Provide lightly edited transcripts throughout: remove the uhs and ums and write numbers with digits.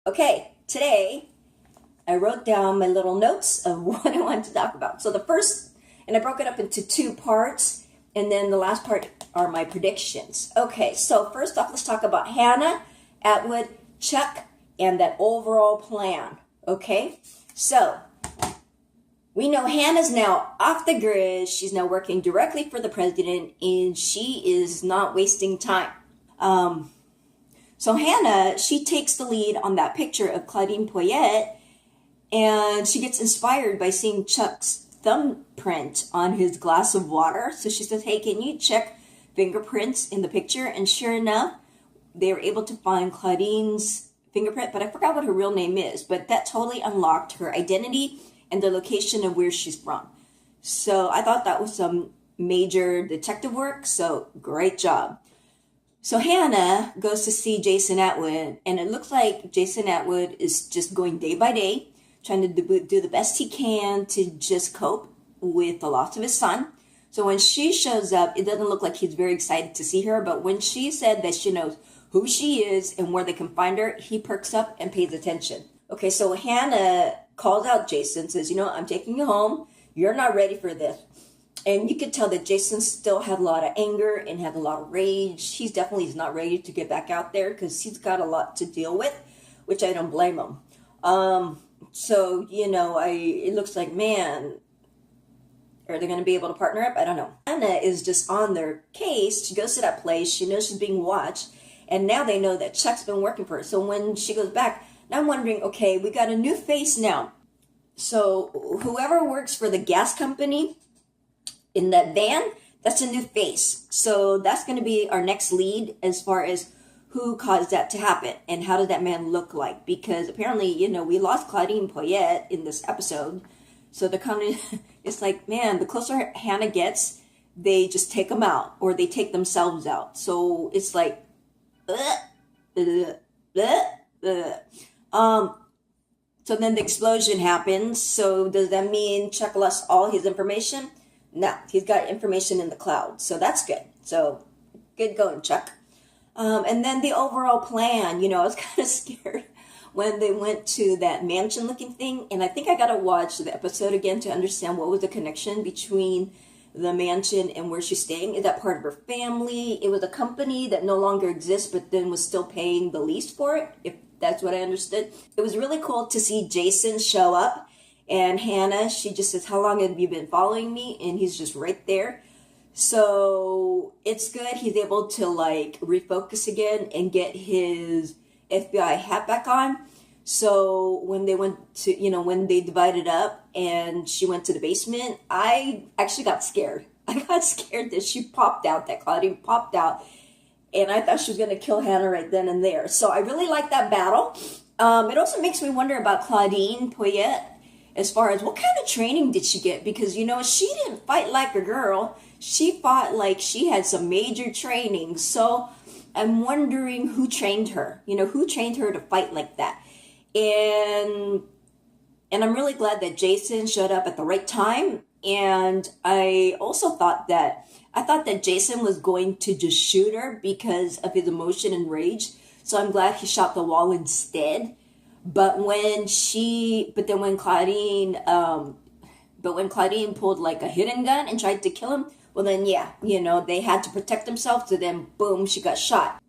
Okay, today I wrote down my little notes of what I wanted to talk about. So the first, and I broke it up into two parts, and then the last part are my predictions. Okay, so first off, let's talk about Hannah, Atwood, Chuck, and that overall plan. Okay, so we know Hannah's now off the grid. She's now working directly for the president, and she is not wasting time. So Hannah, she takes the lead on that picture of Claudine Poyet, and she gets inspired by seeing Chuck's thumbprint on his glass of water. So she says, hey, can you check fingerprints in the picture? And sure enough, they were able to find Claudine's fingerprint, but I forgot what her real name is. But that totally unlocked her identity and the location of where she's from. So I thought that was some major detective work, so great job. So Hannah goes to see Jason Atwood, and it looks like Jason Atwood is just going day by day, trying to do the best he can to just cope with the loss of his son. So when she shows up, it doesn't look like he's very excited to see her, but when she said that she knows who she is and where they can find her, he perks up and pays attention. Okay, so Hannah calls out Jason, says, I'm taking you home. You're not ready for this. And you could tell that Jason still had a lot of anger and had a lot of rage. He's definitely not ready to get back out there because he's got a lot to deal with, which I don't blame him. It looks like, man, are they going to be able to partner up? I don't know. Anna is just on their case. She goes to that place. She knows she's being watched. And now they know that Chuck's been working for her. So when she goes back, now I'm wondering, okay, we got a new face now. So whoever works for the gas company in that van, that's a new face. So that's going to be our next lead as far as who caused that to happen and how did that man look like. Because apparently, we lost Claudine Poyet in this episode. So the company, it's like, man, the closer Hannah gets, they just take them out or they take themselves out. So it's like, So then the explosion happens. So does that mean Chuck lost all his information? No, he's got information in the cloud. So that's good. So good going, Chuck. And then the overall plan, I was kind of scared when they went to that mansion looking thing. And I think I got to watch the episode again to understand what was the connection between the mansion and where she's staying. Is that part of her family? It was a company that no longer exists, but then was still paying the lease for it, if that's what I understood. It was really cool to see Jason show up. And Hannah, she just says, how long have you been following me? And he's just right there. So it's good. He's able to refocus again and get his FBI hat back on. So when they went to, when they divided up and she went to the basement, I actually got scared. I got scared that she popped out, that Claudine popped out. And I thought she was going to kill Hannah right then and there. So I really like that battle. It also makes me wonder about Claudine Poyet as far as what kind of training did she get? Because, she didn't fight like a girl. She fought like she had some major training. So I'm wondering who trained her. Who trained her to fight like that? And I'm really glad that Jason showed up at the right time. And I also thought that Jason was going to just shoot her because of his emotion and rage. So I'm glad he shot the wall instead. But when Claudine pulled like a hidden gun and tried to kill him, well then yeah, they had to protect themselves. So then boom, she got shot.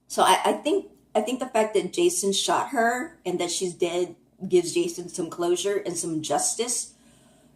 So I think the fact that Jason shot her and that she's dead gives Jason some closure and some justice.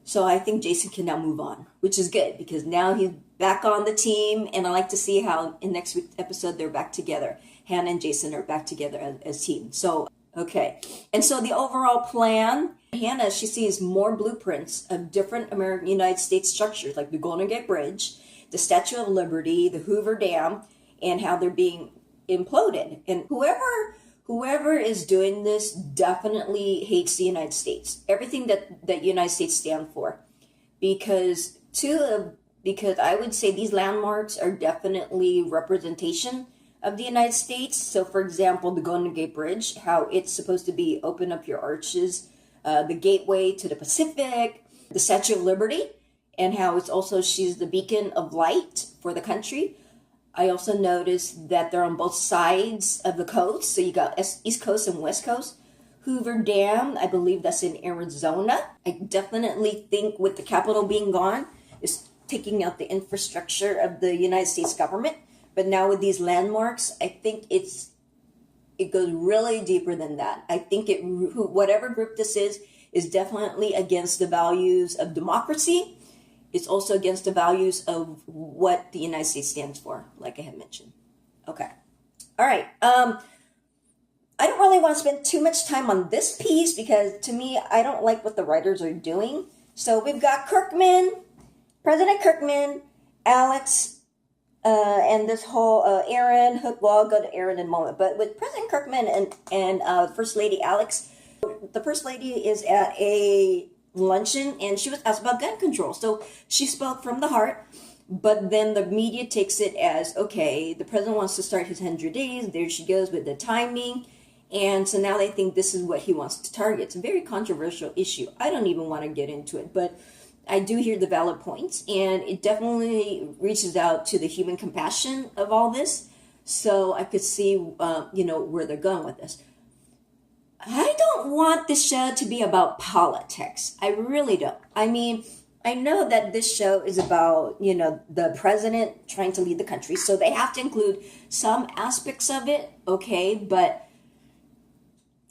So I think Jason can now move on, which is good because now he's back on the team. And I like to see how in next week's episode they're back together. Hannah and Jason are back together as team. So, okay. And so the overall plan, Hannah, she sees more blueprints of different United States structures like the Golden Gate Bridge, the Statue of Liberty, the Hoover Dam, and how they're being imploded. And whoever is doing this definitely hates the United States. Everything that United States stand for. Because I would say these landmarks are definitely representation of the United States. So for example, the Golden Gate Bridge, how it's supposed to be open up your arches, the gateway to the Pacific, the Statue of Liberty, and how it's also she's the beacon of light for the country. I also noticed that they're on both sides of the coast. So you got East Coast and West Coast. Hoover Dam, I believe that's in Arizona. I definitely think with the Capitol being gone, it's taking out the infrastructure of the United States government. But now with these landmarks, I think it goes really deeper than that. I think whatever group this is definitely against the values of democracy. It's also against the values of what the United States stands for, like I had mentioned. Okay. All right. I don't really want to spend too much time on this piece because to me, I don't like what the writers are doing. So we've got Kirkman, President Kirkman, Alex, and this whole Aaron. Well, I'll go to Aaron in a moment. But with President Kirkman and First Lady Alex, the First Lady is at a luncheon and she was asked about gun control. So she spoke from the heart. But then the media takes it as, okay, the president wants to start his 100 days. There she goes with the timing. And so now they think this is what he wants to target. It's a very controversial issue. I don't even want to get into it, but I do hear the valid points, and it definitely reaches out to the human compassion of all this. So I could see, where they're going with this. I don't want this show to be about politics. I really don't. I mean, I know that this show is about, the president trying to lead the country, so they have to include some aspects of it, okay, but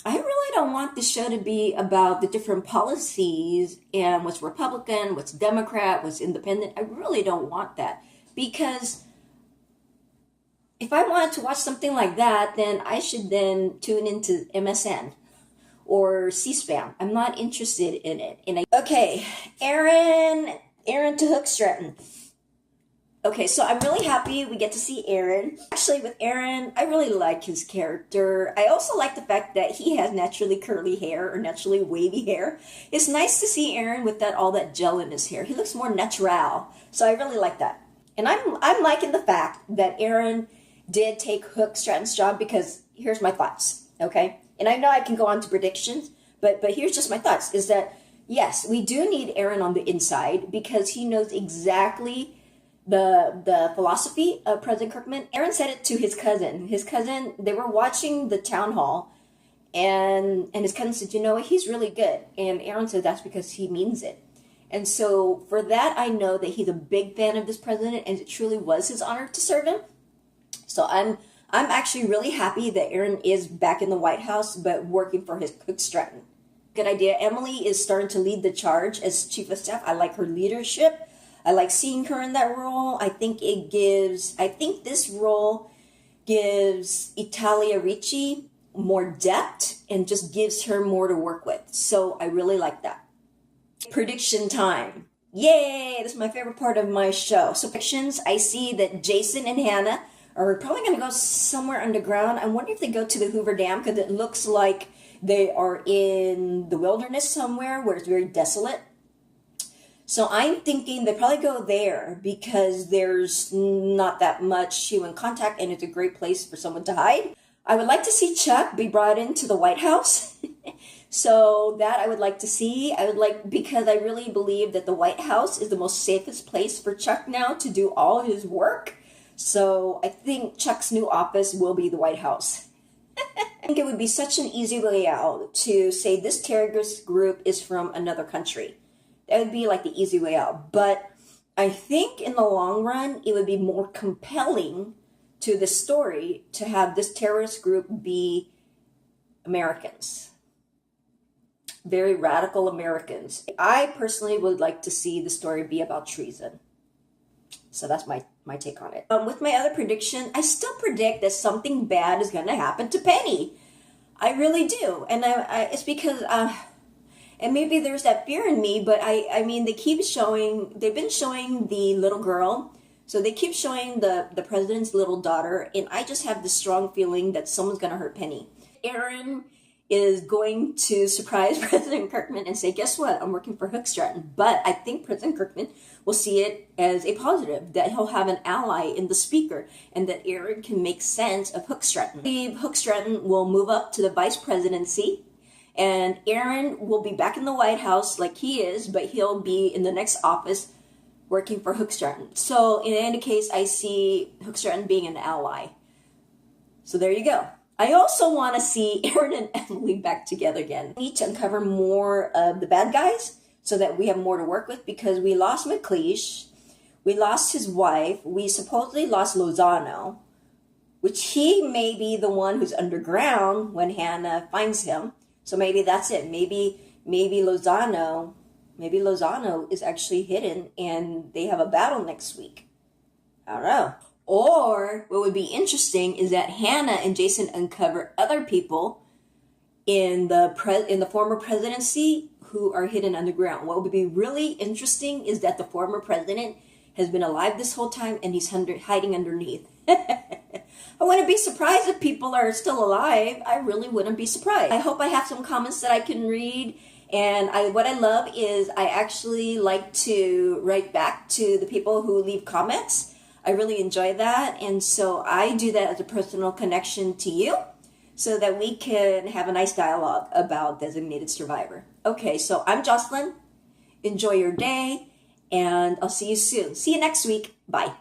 I really don't want the show to be about the different policies and what's Republican, what's Democrat, what's independent. I really don't want that, because if I wanted to watch something like that, then I should then tune into MSN or C-SPAN. I'm not interested in it. Okay, Aaron to Hook Stratton. Okay, so I'm really happy we get to see Aaron. Actually, with Aaron, I really like his character. I also like the fact that he has naturally curly hair or naturally wavy hair. It's nice to see Aaron with all that gel in his hair. He looks more natural, so I really like that. And I'm liking the fact that Aaron did take Hook Stratton's job, because here's my thoughts, okay? And I know I can go on to predictions, but here's just my thoughts, is that, yes, we do need Aaron on the inside because he knows exactly the philosophy of President Kirkman. Aaron said it to his cousin. His cousin, they were watching the town hall, and his cousin said, he's really good. And Aaron said that's because he means it. And so for that, I know that he's a big fan of this president, and it truly was his honor to serve him. So I'm actually really happy that Aaron is back in the White House, but working for his Hook Stratton. Good idea. Emily is starting to lead the charge as chief of staff. I like her leadership. I like seeing her in that role. I think this role gives Italia Ricci more depth and just gives her more to work with. So I really like that. Prediction time. Yay! This is my favorite part of my show. So predictions, I see that Jason and Hannah are probably going to go somewhere underground. I wonder if they go to the Hoover Dam, because it looks like they are in the wilderness somewhere where it's very desolate. So I'm thinking they probably go there because there's not that much human contact and it's a great place for someone to hide. I would like to see Chuck be brought into the White House. So that I would like to see. Because I really believe that the White House is the most safest place for Chuck now to do all his work. So I think Chuck's new office will be the White House. I think it would be such an easy way out to say this terrorist group is from another country. That would be like the easy way out. But I think in the long run, it would be more compelling to the story to have this terrorist group be Americans. Very radical Americans. I personally would like to see the story be about treason. So that's my take on it. With my other prediction, I still predict that something bad is going to happen to Penny. I really do. And it's because... and maybe there's that fear in me, but I mean, they've been showing the little girl. So they keep showing the president's little daughter. And I just have this strong feeling that someone's going to hurt Penny. Aaron is going to surprise President Kirkman and say, guess what? I'm working for Hook Stratton. But I think President Kirkman will see it as a positive, that he'll have an ally in the speaker and that Aaron can make sense of Hook Stratton. I believe Hook Stratton will move up to the vice presidency. And Aaron will be back in the White House like he is, but he'll be in the next office working for Hookstratton. So in any case, I see Hookstratton being an ally. So there you go. I also want to see Aaron and Emily back together again. We need to uncover more of the bad guys so that we have more to work with, because we lost McLeish, we lost his wife, we supposedly lost Lozano, which he may be the one who's underground when Hannah finds him. So maybe that's it. Maybe Lozano is actually hidden and they have a battle next week. I don't know. Or what would be interesting is that Hannah and Jason uncover other people in the former presidency who are hidden underground. What would be really interesting is that the former president has been alive this whole time and he's hiding underneath. I wouldn't be surprised if people are still alive. I really wouldn't be surprised. I hope I have some comments that I can read. And what I love is I actually like to write back to the people who leave comments. I really enjoy that. And so I do that as a personal connection to you so that we can have a nice dialogue about Designated Survivor. Okay, so I'm Jocelyn. Enjoy your day and I'll see you soon. See you next week. Bye.